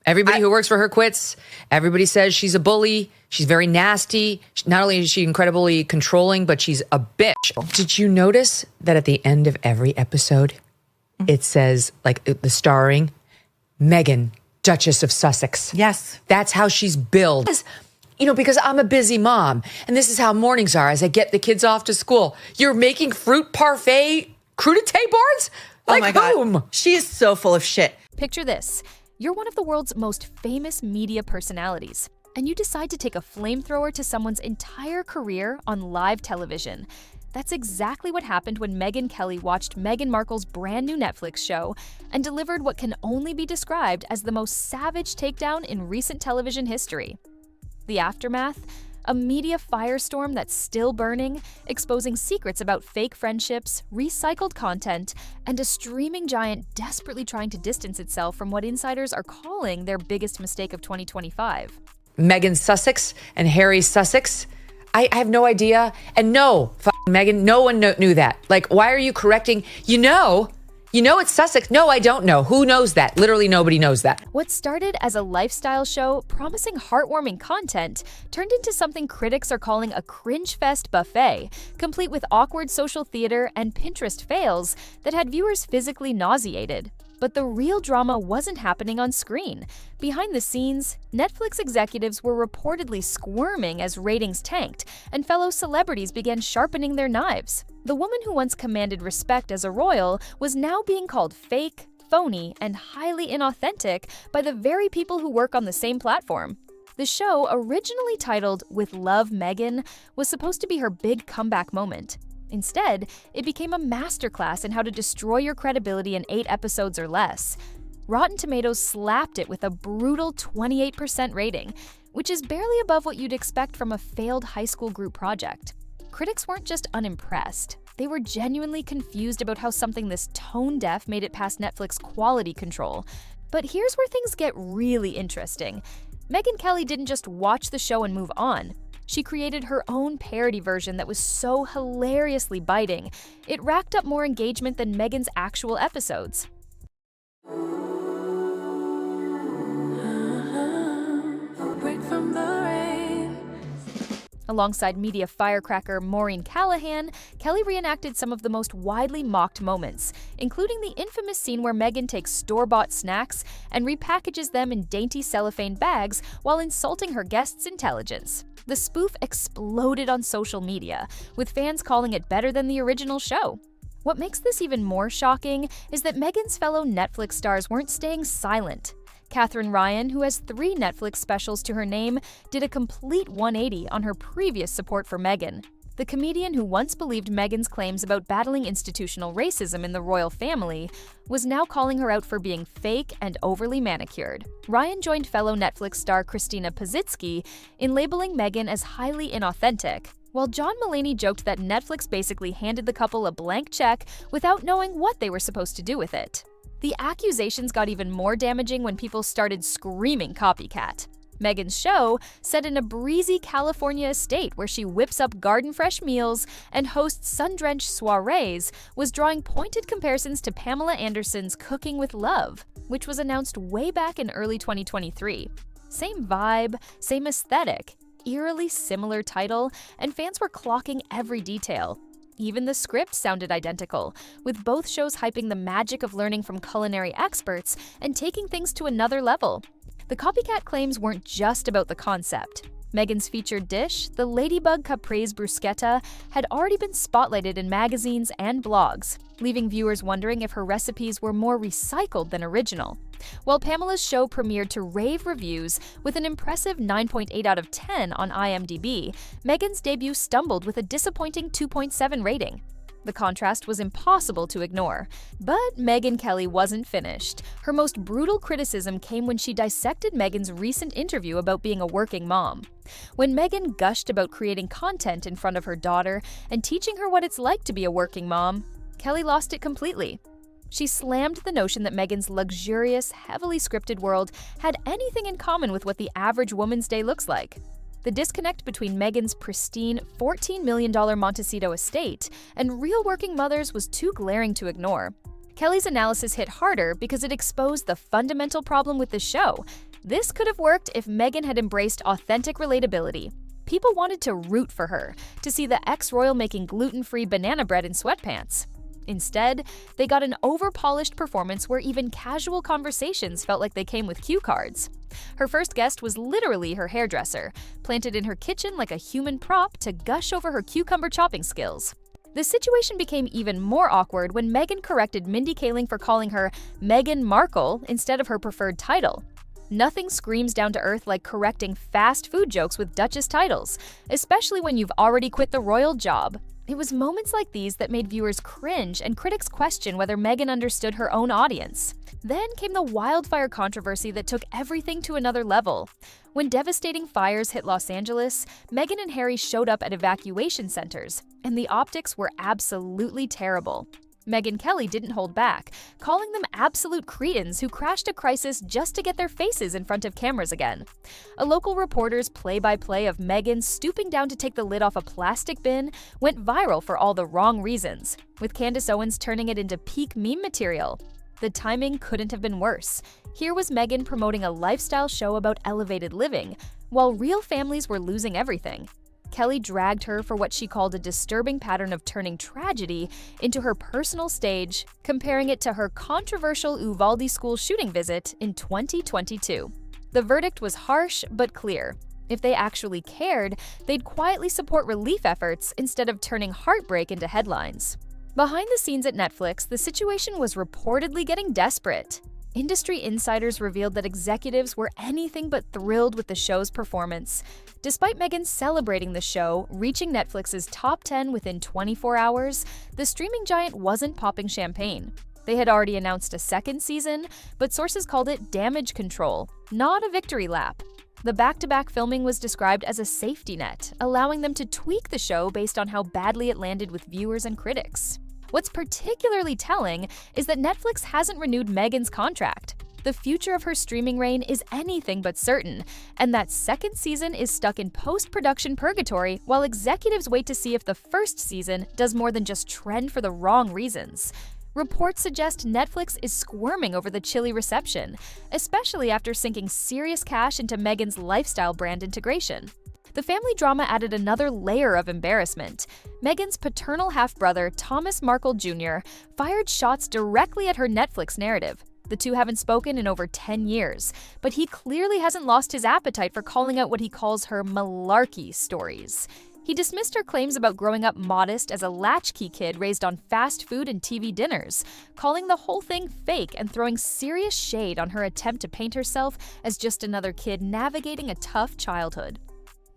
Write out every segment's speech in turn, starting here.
Everybody who works for her quits. Everybody says she's a bully. She's very nasty. Not only is she incredibly controlling, but she's a bitch. Did you notice that at the end of every episode, it says, like, the starring, Meghan, Duchess of Sussex? Yes. That's how she's billed. You know, because I'm a busy mom, and this is how mornings are as I get the kids off to school. You're making fruit parfait crudité boards? Like, oh my whom? God. She is so full of shit. Picture this. You're one of the world's most famous media personalities, and you decide to take a flamethrower to someone's entire career on live television. That's exactly what happened when Megyn Kelly watched Meghan Markle's brand new Netflix show and delivered what can only be described as the most savage takedown in recent television history. The aftermath? A media firestorm that's still burning, exposing secrets about fake friendships, recycled content, and a streaming giant desperately trying to distance itself from what insiders are calling their biggest mistake of 2025. Meghan Sussex and Harry Sussex. I have no idea. And no, Meghan, no one knew that. Like, why are you correcting? You know it's Sussex. No, I don't know. Who knows that? Literally nobody knows that. What started as a lifestyle show promising heartwarming content turned into something critics are calling a cringe fest buffet, complete with awkward social theater and Pinterest fails that had viewers physically nauseated. But the real drama wasn't happening on screen. Behind the scenes, Netflix executives were reportedly squirming as ratings tanked, and fellow celebrities began sharpening their knives. The woman who once commanded respect as a royal was now being called fake, phony, and highly inauthentic by the very people who work on the same platform. The show, originally titled With Love, Meghan, was supposed to be her big comeback moment. Instead, it became a masterclass in how to destroy your credibility in 8 episodes or less. Rotten Tomatoes slapped it with a brutal 28% rating, which is barely above what you'd expect from a failed high school group project. Critics weren't just unimpressed. They were genuinely confused about how something this tone-deaf made it past Netflix quality control. But here's where things get really interesting. Megyn Kelly didn't just watch the show and move on. She created her own parody version that was so hilariously biting, it racked up more engagement than Meghan's actual episodes. Alongside media firecracker Maureen Callahan, Kelly reenacted some of the most widely mocked moments, including the infamous scene where Meghan takes store-bought snacks and repackages them in dainty cellophane bags while insulting her guests' intelligence. The spoof exploded on social media, with fans calling it better than the original show. What makes this even more shocking is that Meghan's fellow Netflix stars weren't staying silent. Katherine Ryan, who has 3 Netflix specials to her name, did a complete 180 on her previous support for Meghan. The comedian who once believed Meghan's claims about battling institutional racism in the royal family was now calling her out for being fake and overly manicured. Ryan joined fellow Netflix star Christina Pazitsky in labeling Meghan as highly inauthentic, while John Mulaney joked that Netflix basically handed the couple a blank check without knowing what they were supposed to do with it. The accusations got even more damaging when people started screaming copycat. Meghan's show, set in a breezy California estate where she whips up garden-fresh meals and hosts sun-drenched soirees, was drawing pointed comparisons to Pamela Anderson's Cooking with Love, which was announced way back in early 2023. Same vibe, same aesthetic, eerily similar title, and fans were clocking every detail. Even the script sounded identical, with both shows hyping the magic of learning from culinary experts and taking things to another level. The copycat claims weren't just about the concept. Meghan's featured dish, the Ladybug Caprese Bruschetta, had already been spotlighted in magazines and blogs, leaving viewers wondering if her recipes were more recycled than original. While Pamela's show premiered to rave reviews with an impressive 9.8 out of 10 on IMDb, Meghan's debut stumbled with a disappointing 2.7 rating. The contrast was impossible to ignore. But Megyn Kelly wasn't finished. Her most brutal criticism came when she dissected Meghan's recent interview about being a working mom. When Meghan gushed about creating content in front of her daughter and teaching her what it's like to be a working mom, Kelly lost it completely. She slammed the notion that Meghan's luxurious, heavily scripted world had anything in common with what the average woman's day looks like. The disconnect between Meghan's pristine $14 million Montecito estate and real working mothers was too glaring to ignore. Kelly's analysis hit harder because it exposed the fundamental problem with the show. This could have worked if Megyn had embraced authentic relatability. People wanted to root for her, to see the ex-royal making gluten-free banana bread in sweatpants. Instead, they got an over-polished performance where even casual conversations felt like they came with cue cards. Her first guest was literally her hairdresser, planted in her kitchen like a human prop to gush over her cucumber chopping skills. The situation became even more awkward when Megyn corrected Mindy Kaling for calling her Meghan Markle instead of her preferred title. Nothing screams down to earth like correcting fast food jokes with Duchess titles, especially when you've already quit the royal job. It was moments like these that made viewers cringe and critics question whether Megyn understood her own audience. Then came the wildfire controversy that took everything to another level. When devastating fires hit Los Angeles, Meghan and Harry showed up at evacuation centers, and the optics were absolutely terrible. Megyn Kelly didn't hold back, calling them absolute cretins who crashed a crisis just to get their faces in front of cameras again. A local reporter's play-by-play of Megyn stooping down to take the lid off a plastic bin went viral for all the wrong reasons, with Candace Owens turning it into peak meme material. The timing couldn't have been worse. Here was Megyn promoting a lifestyle show about elevated living, while real families were losing everything. Kelly dragged her for what she called a disturbing pattern of turning tragedy into her personal stage, comparing it to her controversial Uvalde school shooting visit in 2022. The verdict was harsh but clear. If they actually cared, they'd quietly support relief efforts instead of turning heartbreak into headlines. Behind the scenes at Netflix, the situation was reportedly getting desperate. Industry insiders revealed that executives were anything but thrilled with the show's performance. Despite Megyn celebrating the show, reaching Netflix's top 10 within 24 hours, the streaming giant wasn't popping champagne. They had already announced a second season, but sources called it damage control, not a victory lap. The back-to-back filming was described as a safety net, allowing them to tweak the show based on how badly it landed with viewers and critics. What's particularly telling is that Netflix hasn't renewed Megyn's contract. The future of her streaming reign is anything but certain, and that second season is stuck in post-production purgatory while executives wait to see if the first season does more than just trend for the wrong reasons. Reports suggest Netflix is squirming over the chilly reception, especially after sinking serious cash into Megyn's lifestyle brand integration. The family drama added another layer of embarrassment. Megyn's paternal half-brother, Thomas Markle Jr., fired shots directly at her Netflix narrative. The two haven't spoken in over 10 years, but he clearly hasn't lost his appetite for calling out what he calls her malarkey stories. He dismissed her claims about growing up modest as a latchkey kid raised on fast food and TV dinners, calling the whole thing fake and throwing serious shade on her attempt to paint herself as just another kid navigating a tough childhood.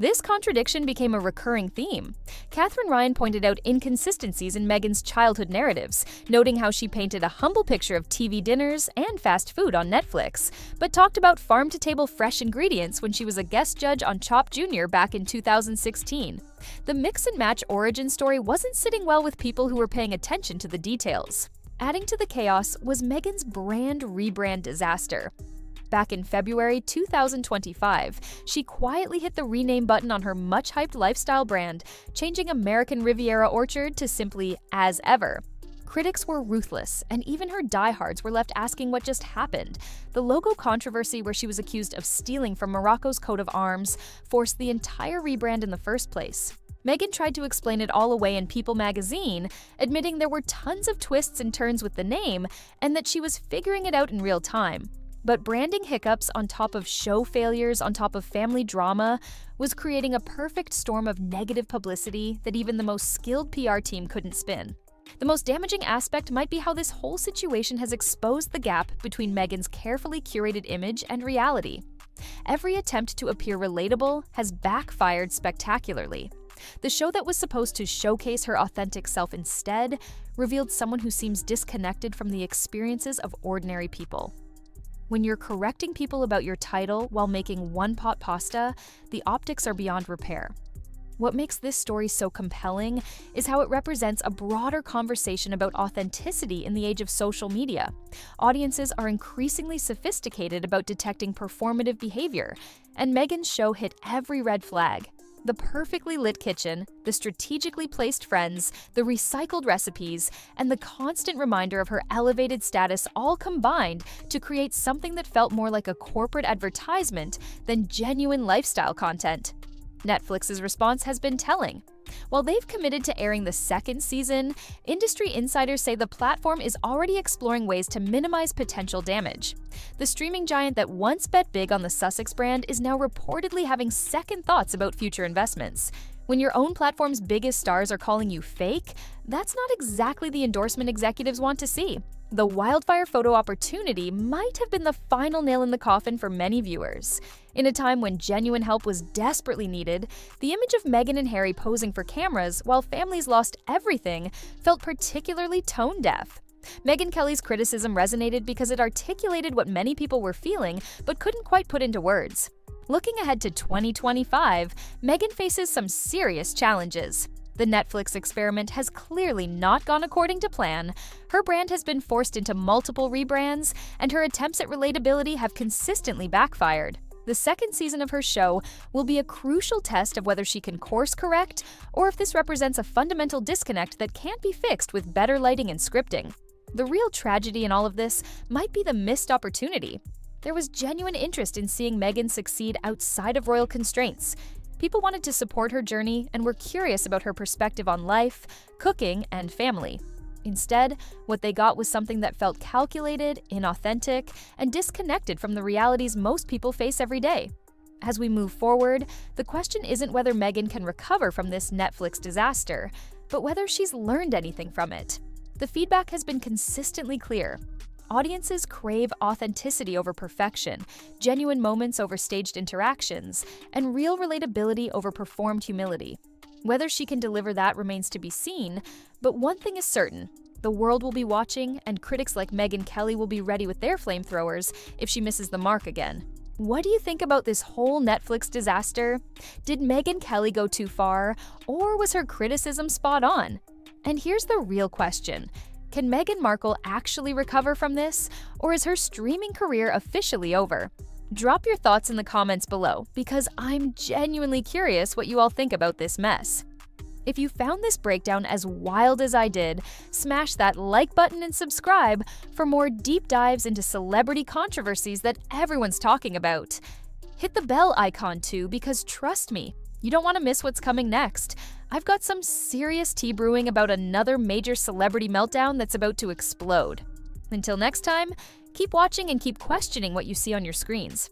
This contradiction became a recurring theme. Catherine Ryan pointed out inconsistencies in Megyn's childhood narratives, noting how she painted a humble picture of TV dinners and fast food on Netflix, but talked about farm-to-table fresh ingredients when she was a guest judge on Chopped Jr. back in 2016. The mix-and-match origin story wasn't sitting well with people who were paying attention to the details. Adding to the chaos was Megyn's brand rebrand disaster. Back in February 2025, she quietly hit the rename button on her much-hyped lifestyle brand, changing American Riviera Orchard to simply As Ever. Critics were ruthless, and even her diehards were left asking what just happened. The logo controversy, where she was accused of stealing from Morocco's coat of arms, forced the entire rebrand in the first place. Megyn tried to explain it all away in People magazine, admitting there were tons of twists and turns with the name, and that she was figuring it out in real time. But branding hiccups on top of show failures on top of family drama was creating a perfect storm of negative publicity that even the most skilled PR team couldn't spin. The most damaging aspect might be how this whole situation has exposed the gap between Megyn's carefully curated image and reality. Every attempt to appear relatable has backfired spectacularly. The show that was supposed to showcase her authentic self instead revealed someone who seems disconnected from the experiences of ordinary people. When you're correcting people about your title while making one-pot pasta, the optics are beyond repair. What makes this story so compelling is how it represents a broader conversation about authenticity in the age of social media. Audiences are increasingly sophisticated about detecting performative behavior, and Megyn's show hit every red flag. The perfectly lit kitchen, the strategically placed friends, the recycled recipes, and the constant reminder of her elevated status all combined to create something that felt more like a corporate advertisement than genuine lifestyle content. Netflix's response has been telling. While they've committed to airing the second season, industry insiders say the platform is already exploring ways to minimize potential damage. The streaming giant that once bet big on the Sussex brand is now reportedly having second thoughts about future investments. When your own platform's biggest stars are calling you fake, that's not exactly the endorsement executives want to see. The wildfire photo opportunity might have been the final nail in the coffin for many viewers. In a time when genuine help was desperately needed, the image of Meghan and Harry posing for cameras while families lost everything felt particularly tone-deaf. Megyn Kelly's criticism resonated because it articulated what many people were feeling but couldn't quite put into words. Looking ahead to 2025, Megyn faces some serious challenges. The Netflix experiment has clearly not gone according to plan, her brand has been forced into multiple rebrands, and her attempts at relatability have consistently backfired. The second season of her show will be a crucial test of whether she can course correct or if this represents a fundamental disconnect that can't be fixed with better lighting and scripting. The real tragedy in all of this might be the missed opportunity. There was genuine interest in seeing Megyn succeed outside of royal constraints. People wanted to support her journey and were curious about her perspective on life, cooking, and family. Instead, what they got was something that felt calculated, inauthentic, and disconnected from the realities most people face every day. As we move forward, the question isn't whether Megyn can recover from this Netflix disaster, but whether she's learned anything from it. The feedback has been consistently clear. Audiences crave authenticity over perfection, genuine moments over staged interactions, and real relatability over performed humility. Whether she can deliver that remains to be seen, but one thing is certain: the world will be watching, and critics like Megyn Kelly will be ready with their flamethrowers if she misses the mark again. What do you think about this whole Netflix disaster? Did Megyn Kelly go too far, or was her criticism spot on? And here's the real question: can Meghan Markle actually recover from this, or is her streaming career officially over? Drop your thoughts in the comments below, because I'm genuinely curious what you all think about this mess. If you found this breakdown as wild as I did, smash that like button and subscribe for more deep dives into celebrity controversies that everyone's talking about. Hit the bell icon too, because trust me, you don't want to miss what's coming next. I've got some serious tea brewing about another major celebrity meltdown that's about to explode. Until next time, keep watching and keep questioning what you see on your screens.